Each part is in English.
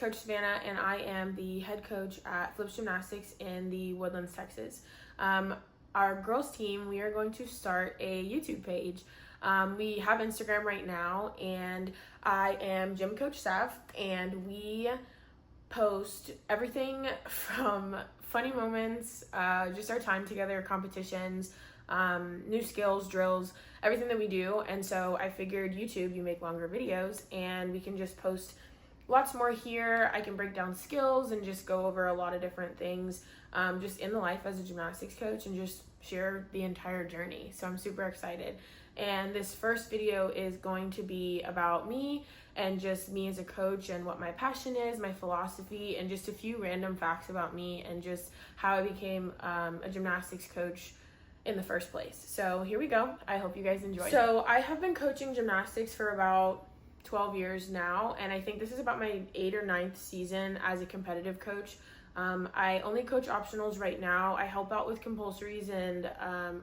Coach Savannah, and I am the head coach at Flips Gymnastics in the Woodlands, Texas. Our girls team, we are going to start a YouTube page. We have Instagram right now, and I am Gym Coach Sav, and we post everything from funny moments, just our time together, competitions, new skills, drills, everything that we do. And so I figured YouTube, you make longer videos, and we can just post lots more here. I can break down skills and just go over a lot of different things, just in the life as a gymnastics coach, and just share the entire journey. So I'm super excited. And this first video is going to be about me and just me as a coach and what my passion is, my philosophy, and just a few random facts about me and just how I became a gymnastics coach in the first place. So here we go. I hope you guys enjoy. So I have been coaching gymnastics for about 12 years now, and I think this is about my 8th or 9th season as a competitive coach. I only coach optionals right now. I help out with compulsories and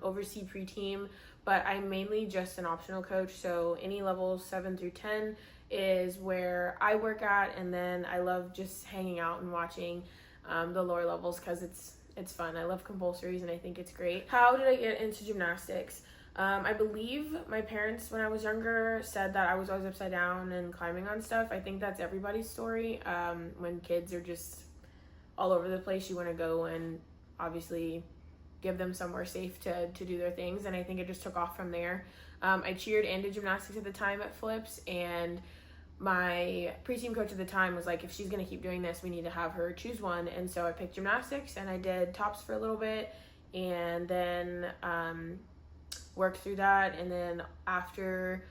oversee pre-team, but I'm mainly just an optional coach. So any levels 7 through 10 is where I work at, and then I love just hanging out and watching the lower levels because it's fun. I love compulsories and I think it's great. How did I get into gymnastics? I believe my parents, when I was younger, said that I was always upside down and climbing on stuff. I think that's everybody's story. When kids are just all over the place, you want to go and obviously give them somewhere safe to do their things. And I think it just took off from there. I cheered and did gymnastics at the time at Flips, and my pre-team coach at the time was like, if she's going to keep doing this, we need to have her choose one. And so I picked gymnastics, and I did tops for a little bit, and then worked through that. And then after,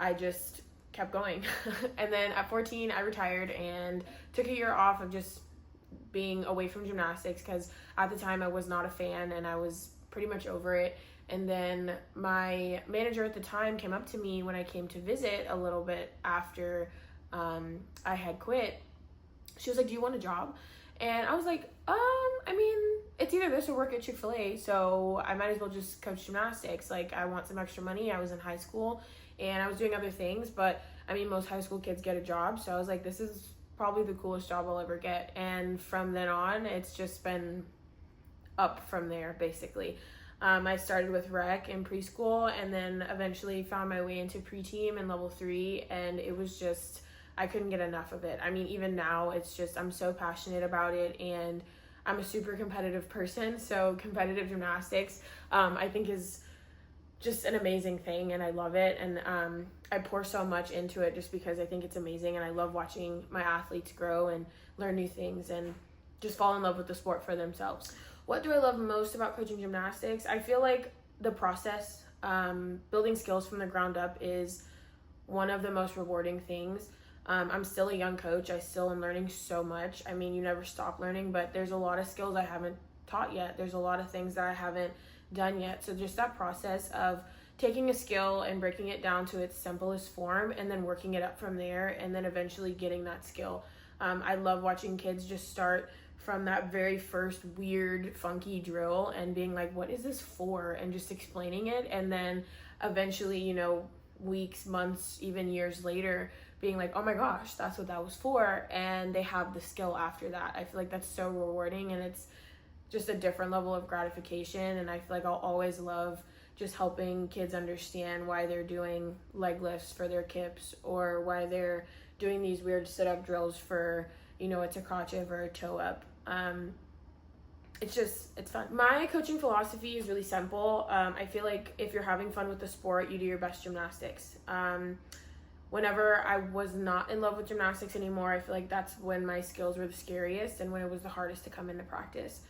I just kept going. And then at 14, I retired and took a year off of just being away from gymnastics because at the time I was not a fan and I was pretty much over it. And then my manager at the time came up to me when I came to visit a little bit after I had quit. She was like, do you want a job? And I was like, I mean, it's either this or work at Chick-fil-A, so I might as well just coach gymnastics. Like, I want some extra money. I was in high school and I was doing other things, but I mean, most high school kids get a job. So I was like, this is probably the coolest job I'll ever get. And from then on, it's just been up from there, basically. I started with rec in preschool and then eventually found my way into pre-team and level 3, and it was just, I couldn't get enough of it. I mean, even now, it's just, I'm so passionate about it, and I'm a super competitive person, so competitive gymnastics, I think is just an amazing thing, and I love it, and I pour so much into it just because I think it's amazing, and I love watching my athletes grow and learn new things and just fall in love with the sport for themselves. What do I love most about coaching gymnastics? I feel like the process, building skills from the ground up, is one of the most rewarding things. I'm still a young coach. I still am learning so much. I mean, you never stop learning, but there's a lot of skills I haven't taught yet. There's a lot of things that I haven't done yet. So just that process of taking a skill and breaking it down to its simplest form and then working it up from there and then eventually getting that skill. I love watching kids just start from that very first weird, funky drill and being like, what is this for? And just explaining it. And then eventually, you know, weeks, months, even years later, being like, oh my gosh, that's what that was for. And they have the skill after that. I feel like that's so rewarding, and it's just a different level of gratification. And I feel like I'll always love just helping kids understand why they're doing leg lifts for their kips, or why they're doing these weird sit-up drills for, you know, it's a crotch up or a toe up. It's fun. My coaching philosophy is really simple. I feel like if you're having fun with the sport, you do your best gymnastics. Whenever I was not in love with gymnastics anymore, I feel like that's when my skills were the scariest and when it was the hardest to come into practice.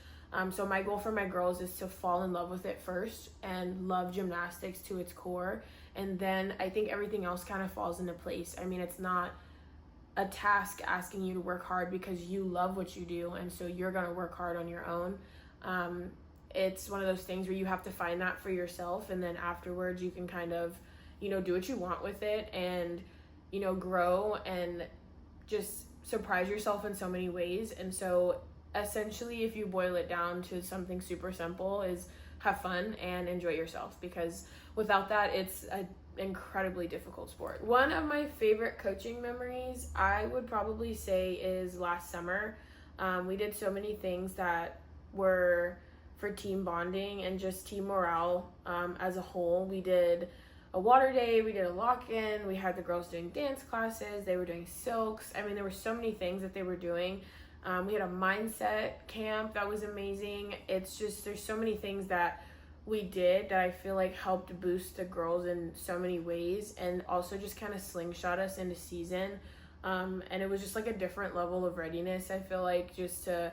So my goal for my girls is to fall in love with it first and love gymnastics to its core. And then I think everything else kind of falls into place. I mean, it's not a task asking you to work hard because you love what you do, and so you're going to work hard on your own. It's one of those things where you have to find that for yourself, and then afterwards you can kind of, you know, do what you want with it and, you know, grow and just surprise yourself in so many ways. And so essentially, if you boil it down to something super simple, is have fun and enjoy yourself, because without that, it's a incredibly difficult sport. One of my favorite coaching memories, I would probably say, is last summer. We did so many things that were for team bonding and just team morale as a whole. We did a water day, we did a lock-in, we had the girls doing dance classes, they were doing silks. I mean, there were so many things that they were doing. We had a mindset camp that was amazing. It's just, there's so many things that we did that I feel like helped boost the girls in so many ways, and also just kind of slingshot us into season. And it was just like a different level of readiness, I feel like, just to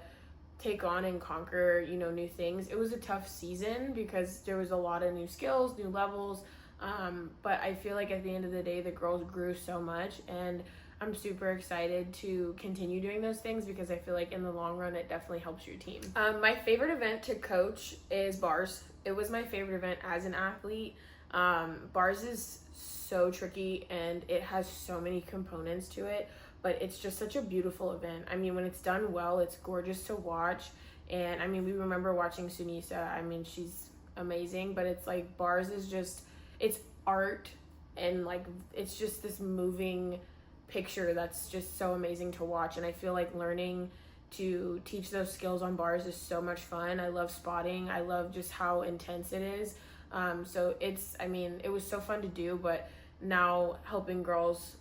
take on and conquer, new things. It was a tough season because there was a lot of new skills, new levels. But I feel like at the end of the day, the girls grew so much, and I'm super excited to continue doing those things because I feel like in the long run, it definitely helps your team. My favorite event to coach is bars. It was my favorite event as an athlete. Bars is so tricky and it has so many components to it, but it's just such a beautiful event. I mean, when it's done well, it's gorgeous to watch. And I mean, we remember watching Sunisa. I mean, she's amazing, but it's like bars is just, it's art, and like it's just this moving picture that's just so amazing to watch. And I feel like learning to teach those skills on bars is so much fun. I love spotting. I love just how intense it is. So it was so fun to do, but now helping girls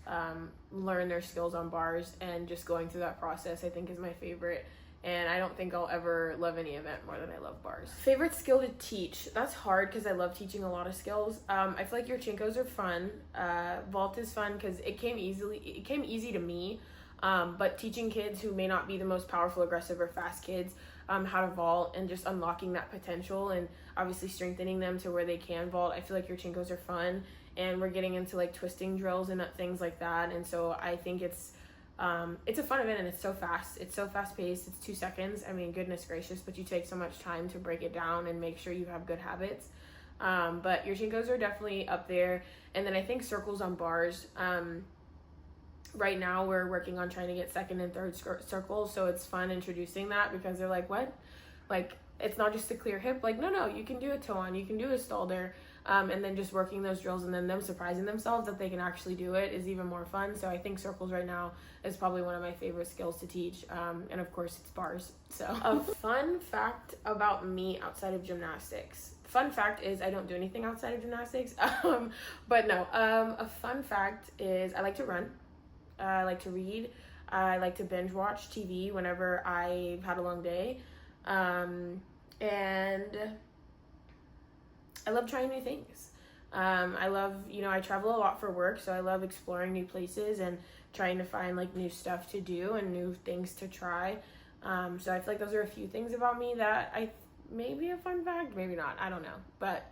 learn their skills on bars and just going through that process, I think, is my favorite. And I don't think I'll ever love any event more than I love bars. Favorite skill to teach? That's hard because I love teaching a lot of skills. I feel like your Chinkos are fun. Vault is fun because it came easy to me. But teaching kids who may not be the most powerful, aggressive, or fast kids how to vault and just unlocking that potential and obviously strengthening them to where they can vault. I feel like your Chinkos are fun, and we're getting into like twisting drills and things like that. And so I think it's a fun event, and it's so fast. It's so fast paced. It's 2 seconds. I mean, goodness gracious, but you take so much time to break it down and make sure you have good habits. But your Chinkos are definitely up there. And then I think circles on bars. Right now we're working on trying to get second and third circles, so it's fun introducing that because they're like, what? Like, it's not just a clear hip. Like, no, you can do a toe on, you can do a stalder, and then just working those drills and then them surprising themselves that they can actually do it is even more fun. So I think circles right now is probably one of my favorite skills to teach, and of course it's bars. So a fun fact about me outside of gymnastics. Fun fact is I don't do anything outside of gymnastics, but no, a fun fact is I like to run. I like to read. I like to binge watch TV whenever I've had a long day. And I love trying new things. I love, I travel a lot for work, so I love exploring new places and trying to find like new stuff to do and new things to try. So I feel like those are a few things about me that maybe a fun fact, maybe not, I don't know. But,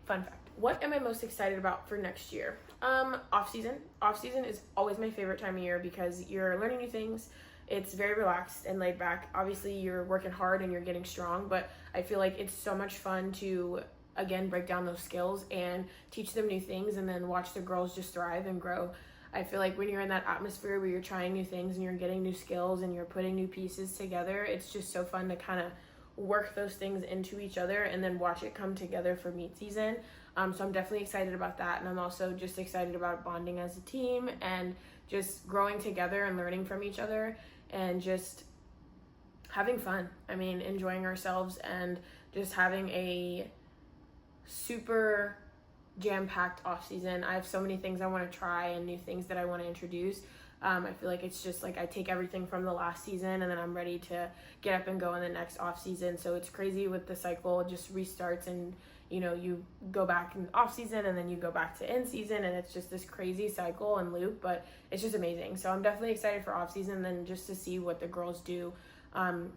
fun fact. What am I most excited about for next year? Off season. Off season is always my favorite time of year because you're learning new things. It's very relaxed and laid back. Obviously, you're working hard and you're getting strong, but I feel like it's so much fun to, again, break down those skills and teach them new things and then watch the girls just thrive and grow. I feel like when you're in that atmosphere where you're trying new things and you're getting new skills and you're putting new pieces together, it's just so fun to kind of work those things into each other and then watch it come together for meet season. So I'm definitely excited about that, and I'm also just excited about bonding as a team and just growing together and learning from each other and just having fun. I mean, enjoying ourselves and just having a super jam-packed off season. I have so many things I want to try and new things that I want to introduce. I feel like it's just like I take everything from the last season and then I'm ready to get up and go in the next off season. So it's crazy with the cycle. It just restarts and you go back in off season and then you go back to in season, and it's just this crazy cycle and loop, but it's just amazing. So I'm definitely excited for off season and just to see what the girls do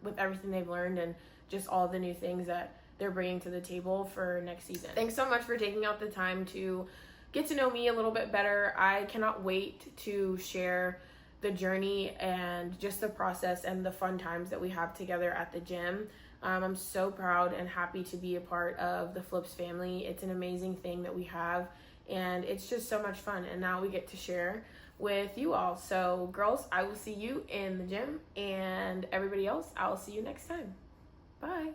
with everything they've learned and just all the new things that they're bringing to the table for next season. Thanks so much for taking out the time to get to know me a little bit better. I cannot wait to share the journey and just the process and the fun times that we have together at the gym. I'm so proud and happy to be a part of the Flips family. It's an amazing thing that we have, and it's just so much fun. And now we get to share with you all. So girls, I will see you in the gym, and everybody else, I'll see you next time. Bye.